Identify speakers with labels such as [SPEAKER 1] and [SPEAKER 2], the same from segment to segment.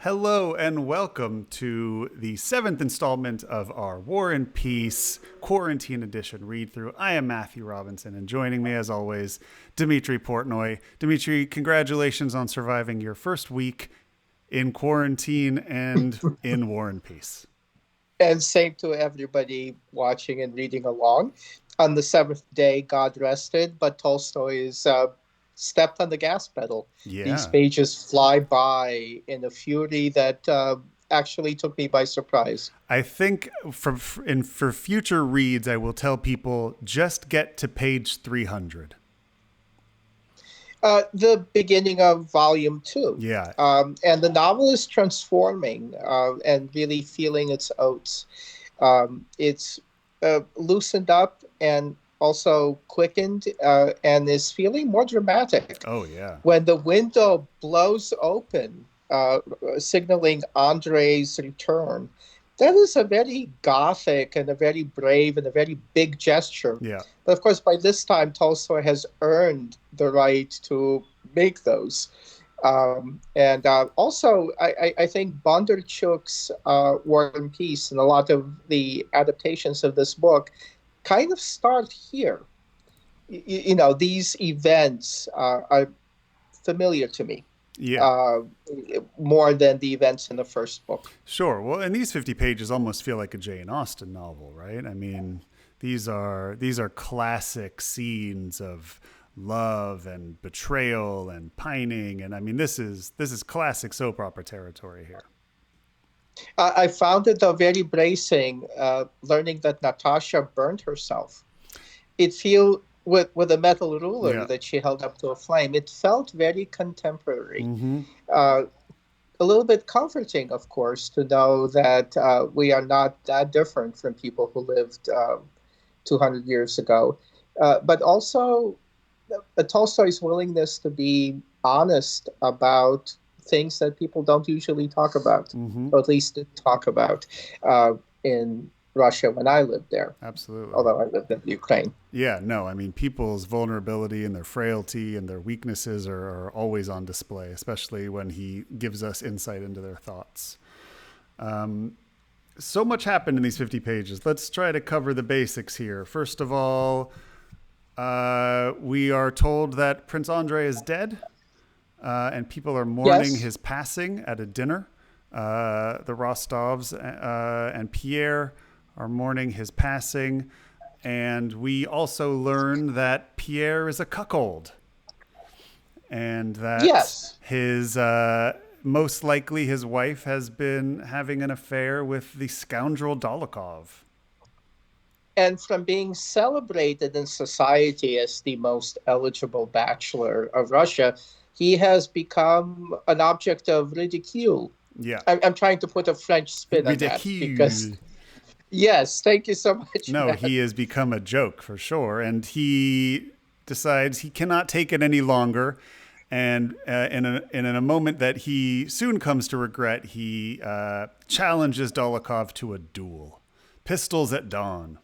[SPEAKER 1] Hello and welcome to the seventh installment of our War and Peace Quarantine Edition read through. I am Matthew Robinson, and joining me as always, Dimitri Portnoy. Dimitri, congratulations on surviving your first week in quarantine and in War and Peace.
[SPEAKER 2] And same to everybody watching and reading along. On the seventh day, God rested, but Tolstoy is stepped on the gas pedal. These
[SPEAKER 1] Yeah.
[SPEAKER 2] pages fly by in a fury that actually took me by surprise.
[SPEAKER 1] I think for future reads, I will tell people just get to page 300.
[SPEAKER 2] The beginning of volume two.
[SPEAKER 1] Yeah.
[SPEAKER 2] And the novel is transforming and really feeling its oats. It's loosened up and also quickened and is feeling more dramatic.
[SPEAKER 1] Oh, yeah.
[SPEAKER 2] When the window blows open, signaling Andre's return, that is a very gothic and a very brave and a very big gesture.
[SPEAKER 1] Yeah.
[SPEAKER 2] But of course, by this time, Tolstoy has earned the right to make those. And also, I think Bondarchuk's War and Peace and a lot of the adaptations of this book kind of start here. These events are familiar to me.
[SPEAKER 1] Yeah.
[SPEAKER 2] More than the events in the first book.
[SPEAKER 1] Sure. Well, and these 50 pages almost feel like a Jane Austen novel, right? I mean, these are classic scenes of love and betrayal and pining, and I mean, this is classic soap opera territory here.
[SPEAKER 2] I found it though very bracing, learning that Natasha burned herself. It feel with a metal ruler
[SPEAKER 1] Yeah.
[SPEAKER 2] that she held up to a flame. It felt very contemporary.
[SPEAKER 1] Mm-hmm.
[SPEAKER 2] Uh, a little bit comforting, of course, to know that we are not that different from people who lived 200 years ago. But also Tolstoy's willingness to be honest about things that people don't usually talk about,
[SPEAKER 1] Mm-hmm.
[SPEAKER 2] or at least talk about in Russia when I lived there,
[SPEAKER 1] Absolutely.
[SPEAKER 2] although I lived in Ukraine.
[SPEAKER 1] Yeah, no, I mean, people's vulnerability and their frailty and their weaknesses are always on display, especially when he gives us insight into their thoughts. So much happened in these 50 pages. Let's try to cover the basics here. First of all, we are told that Prince Andrei is dead, and people are mourning
[SPEAKER 2] Yes.
[SPEAKER 1] his passing at a dinner. The Rostovs and Pierre are mourning his passing. And we also learn that Pierre is a cuckold, and that
[SPEAKER 2] Yes.
[SPEAKER 1] his most likely his wife has been having an affair with the scoundrel Dolokhov.
[SPEAKER 2] And from being celebrated in society as the most eligible bachelor of Russia, he has become an object of ridicule.
[SPEAKER 1] Yeah,
[SPEAKER 2] I'm trying to put a French spin on that because,
[SPEAKER 1] ridicule.
[SPEAKER 2] yes, thank you so much,
[SPEAKER 1] No,
[SPEAKER 2] Matt.
[SPEAKER 1] he has become a joke for sure, and he decides he cannot take it any longer. And in a moment that he soon comes to regret, he challenges Dolokhov to a duel, pistols at dawn.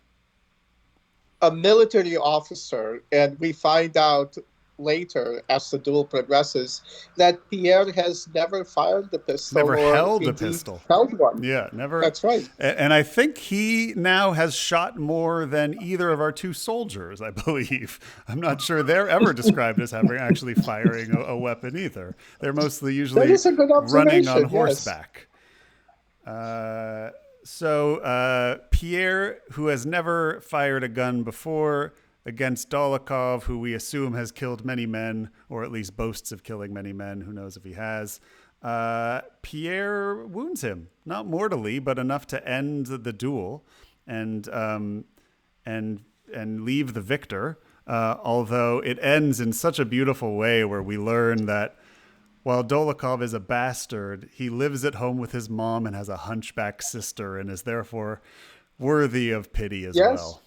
[SPEAKER 2] A military officer, and we find out later as the duel progresses that Pierre has never fired the pistol
[SPEAKER 1] Never
[SPEAKER 2] or
[SPEAKER 1] held a
[SPEAKER 2] indeed
[SPEAKER 1] pistol.
[SPEAKER 2] held one.
[SPEAKER 1] Yeah, never.
[SPEAKER 2] That's right.
[SPEAKER 1] And I think he now has shot more than either of our two soldiers, I believe. I'm not sure they're ever described as having actually firing a weapon either. They're mostly
[SPEAKER 2] That
[SPEAKER 1] usually
[SPEAKER 2] is a good
[SPEAKER 1] running on
[SPEAKER 2] observation, yes.
[SPEAKER 1] horseback. Pierre, who has never fired a gun before, against Dolokhov, who we assume has killed many men, or at least boasts of killing many men. Who knows if he has? Pierre wounds him, not mortally, but enough to end the duel and leave the victor. Although it ends in such a beautiful way, where we learn that while Dolokhov is a bastard, he lives at home with his mom and has a hunchback sister, and is therefore worthy of pity as
[SPEAKER 2] Yes.
[SPEAKER 1] well.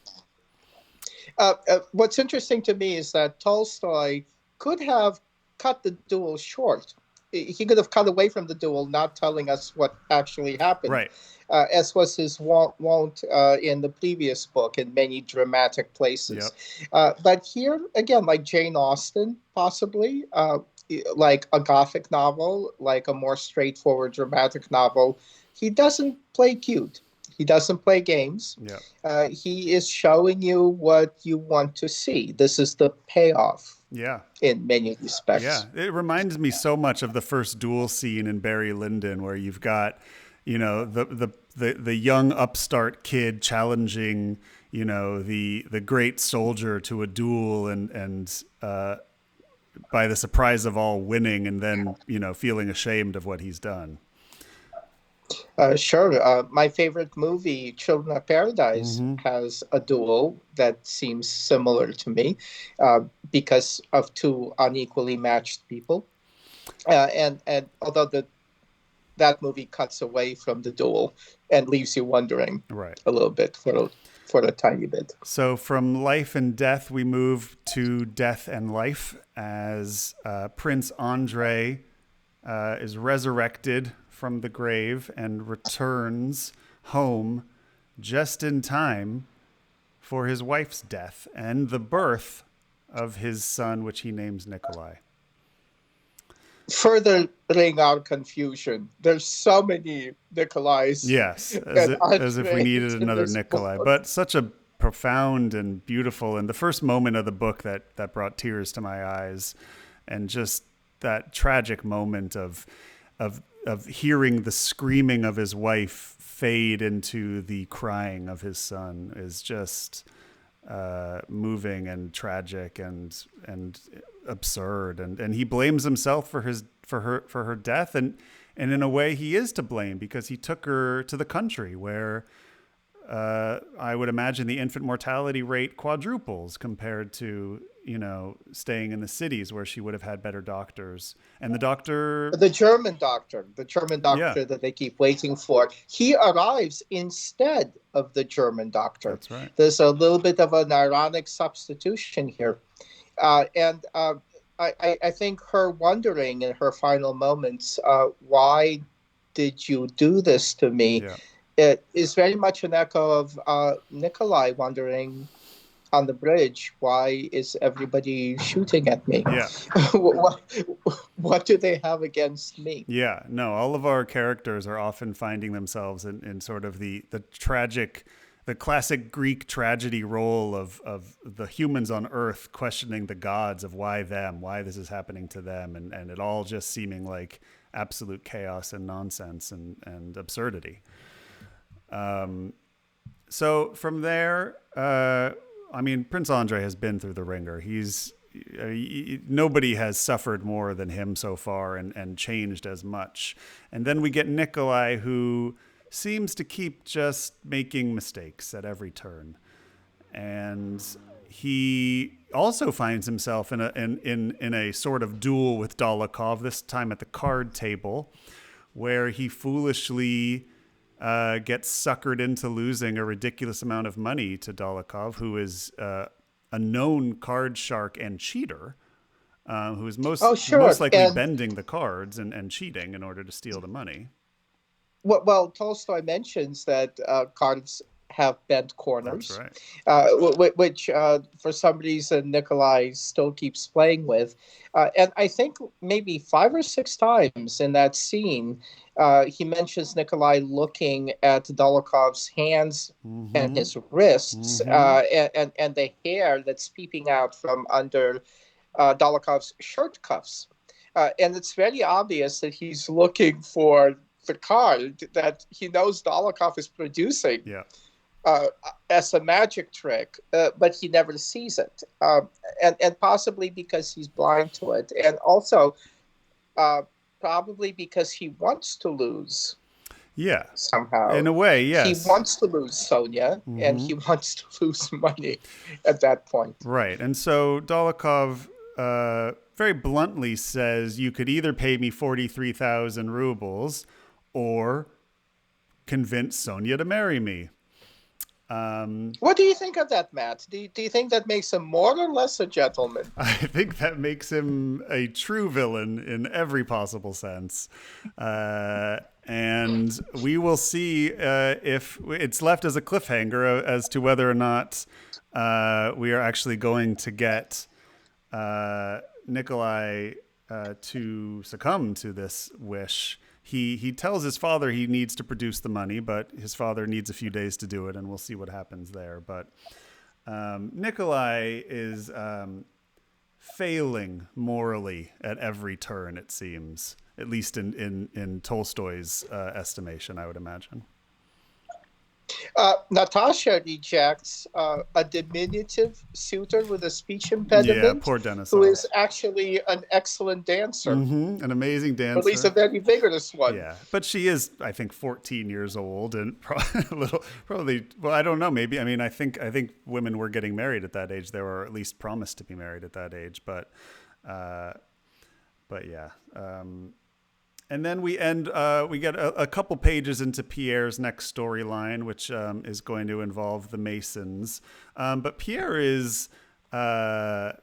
[SPEAKER 2] What's interesting to me is that Tolstoy could have cut the duel short. he could have cut away from the duel, not telling us what actually happened,
[SPEAKER 1] Right.
[SPEAKER 2] as was his wont in the previous book in many dramatic places.
[SPEAKER 1] Yep.
[SPEAKER 2] But here, again, like Jane Austen, possibly, like a Gothic novel, like a more straightforward dramatic novel, he doesn't play cute. He doesn't play games.
[SPEAKER 1] Yep.
[SPEAKER 2] He is showing you what you want to see. This is the payoff.
[SPEAKER 1] Yeah.
[SPEAKER 2] In many respects.
[SPEAKER 1] Yeah. It reminds me so much of the first duel scene in Barry Lyndon, where you've got, the young upstart kid challenging, the great soldier to a duel and by the surprise of all winning, and then, feeling ashamed of what he's done.
[SPEAKER 2] Sure. My favorite movie, Children of Paradise, has a duel that seems similar to me because of two unequally matched people. And although that movie cuts away from the duel and leaves you wondering a little bit for a tiny bit.
[SPEAKER 1] So from life and death, we move to death and life as Prince Andre is resurrected from the grave and returns home just in time for his wife's death and the birth of his son, which he names Nikolai.
[SPEAKER 2] Furthering our confusion, there's so many Nikolais.
[SPEAKER 1] Yes, as if we needed another Nikolai.
[SPEAKER 2] Book.
[SPEAKER 1] But such a profound and beautiful, and the first moment of the book that brought tears to my eyes, and just that tragic moment of hearing the screaming of his wife fade into the crying of his son is just moving and tragic and absurd. And he blames himself for her death. And in a way he is to blame, because he took her to the country where I would imagine the infant mortality rate quadruples compared to, staying in the cities where she would have had better doctors. And the German doctor Yeah.
[SPEAKER 2] that they keep waiting for, he arrives instead of the German doctor.
[SPEAKER 1] That's right.
[SPEAKER 2] There's a little bit of an ironic substitution here. And I think her wondering in her final moments, why did you do this to me?
[SPEAKER 1] Yeah.
[SPEAKER 2] It is very much an echo of Nikolai wondering on the bridge, why is everybody shooting at me?
[SPEAKER 1] Yeah.
[SPEAKER 2] What do they have against me?
[SPEAKER 1] Yeah, no, all of our characters are often finding themselves in sort of the classic Greek tragedy role of the humans on Earth questioning the gods of why this is happening to them, and it all just seeming like absolute chaos and nonsense and absurdity. So from there, Prince Andre has been through the ringer. Nobody has suffered more than him so far and changed as much. And then we get Nikolai, who seems to keep just making mistakes at every turn. And he also finds himself in a sort of duel with Dolokhov, this time at the card table, where he foolishly gets suckered into losing a ridiculous amount of money to Dolokhov, who is a known card shark and cheater, who is most likely bending the cards and cheating in order to steal the money.
[SPEAKER 2] Well, Tolstoy mentions that cards have bent corners.
[SPEAKER 1] That's right.
[SPEAKER 2] Which for some reason Nikolai still keeps playing with. And I think maybe 5 or 6 times in that scene, he mentions Nikolai looking at Dolokhov's hands and his wrists and the hair that's peeping out from under Dolokhov's shirt cuffs. And it's very obvious that he's looking for the card that he knows Dolokhov is producing.
[SPEAKER 1] Yeah.
[SPEAKER 2] As a magic trick, but he never sees it, and possibly because he's blind to it, and also probably because he wants to lose.
[SPEAKER 1] Yeah,
[SPEAKER 2] somehow.
[SPEAKER 1] In a way, yes.
[SPEAKER 2] He wants to lose Sonia, and he wants to lose money at that point.
[SPEAKER 1] Right, and so Dolokhov very bluntly says, you could either pay me 43,000 rubles or convince Sonia to marry me.
[SPEAKER 2] What do you think of that, Matt? Do you think that makes him more or less a gentleman?
[SPEAKER 1] I think that makes him a true villain in every possible sense. And we will see if it's left as a cliffhanger as to whether or not we are actually going to get Nikolai to succumb to this wish. He tells his father he needs to produce the money, but his father needs a few days to do it, and we'll see what happens there. But Nikolai is failing morally at every turn, it seems, at least in Tolstoy's estimation, I would imagine.
[SPEAKER 2] Natasha rejects a diminutive suitor with a speech impediment.
[SPEAKER 1] Yeah, poor Denisov.
[SPEAKER 2] Who is actually an excellent dancer.
[SPEAKER 1] Mm-hmm, an amazing dancer.
[SPEAKER 2] At least a very vigorous one.
[SPEAKER 1] Yeah, but she is, I think, 14 years old and probably, well, I don't know, maybe. I mean, I think women were getting married at that age. They were at least promised to be married at that age. But yeah. And then we get a couple pages into Pierre's next storyline, which is going to involve the Masons. But Pierre is having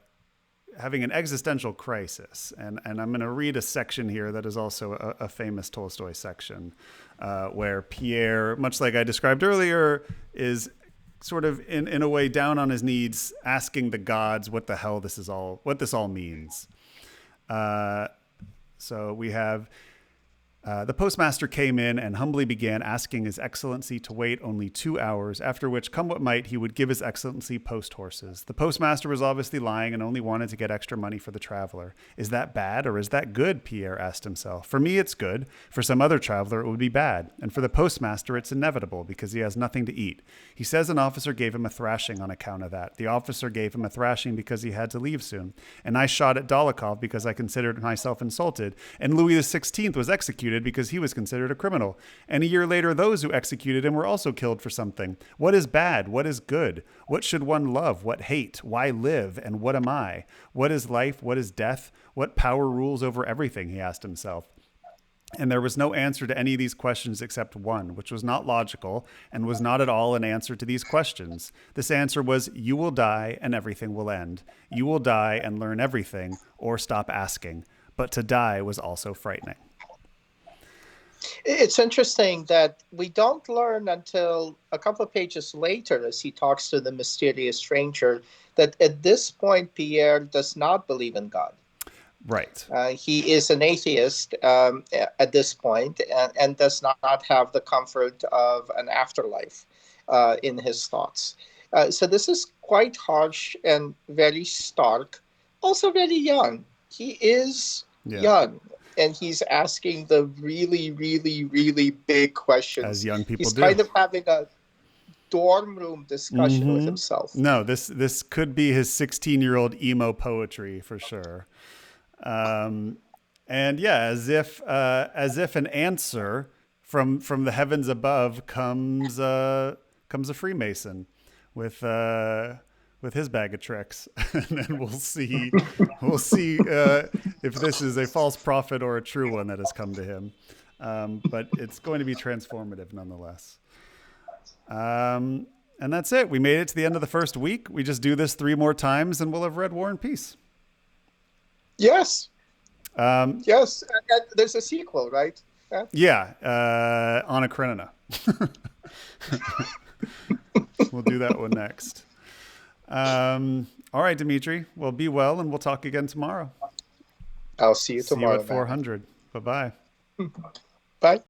[SPEAKER 1] an existential crisis. And I'm going to read a section here that is also a famous Tolstoy section, where Pierre, much like I described earlier, is sort of in a way down on his knees, asking the gods what this all means. So we have... the postmaster came in and humbly began asking His Excellency to wait only 2 hours, after which, come what might, he would give His Excellency post horses. The postmaster was obviously lying and only wanted to get extra money for the traveler. Is that bad or is that good? Pierre asked himself. For me, it's good. For some other traveler, it would be bad. And for the postmaster, it's inevitable because he has nothing to eat. He says an officer gave him a thrashing on account of that. The officer gave him a thrashing because he had to leave soon. And I shot at Dolokhov because I considered myself insulted. And Louis XVI was executed because he was considered a criminal. And a year later, those who executed him were also killed for something. What is bad? What is good? What should one love? What hate? Why live? And what am I? What is life? What is death? What power rules over everything? He asked himself. And there was no answer to any of these questions except one, which was not logical and was not at all an answer to these questions. This answer was, you will die and everything will end. You will die and learn everything or stop asking. But to die was also frightening.
[SPEAKER 2] It's interesting that we don't learn until a couple of pages later, as he talks to the mysterious stranger, that at this point, Pierre does not believe in God.
[SPEAKER 1] Right.
[SPEAKER 2] He is an atheist at this point and does not have the comfort of an afterlife in his thoughts. So this is quite harsh and very stark, also very young. He is young. And he's asking the really, really, really big questions.
[SPEAKER 1] As young people
[SPEAKER 2] he's
[SPEAKER 1] do.
[SPEAKER 2] He's kind of having a dorm room discussion with himself.
[SPEAKER 1] No, this could be his 16-year-old emo poetry for sure. And yeah, as if an answer from the heavens above comes a Freemason with his bag of tricks, and then we'll see if this is a false prophet or a true one that has come to him. But it's going to be transformative nonetheless. And that's it. We made it to the end of the first week. We just do this 3 more times and we'll have read War and Peace.
[SPEAKER 2] Yes. Yes. And there's a sequel, right?
[SPEAKER 1] Yeah. Anna Karenina. We'll do that one next. All right, Dimitri. Well, be well, and we'll talk again tomorrow.
[SPEAKER 2] I'll see you tomorrow.
[SPEAKER 1] See you at 400. Bye-bye.
[SPEAKER 2] Bye.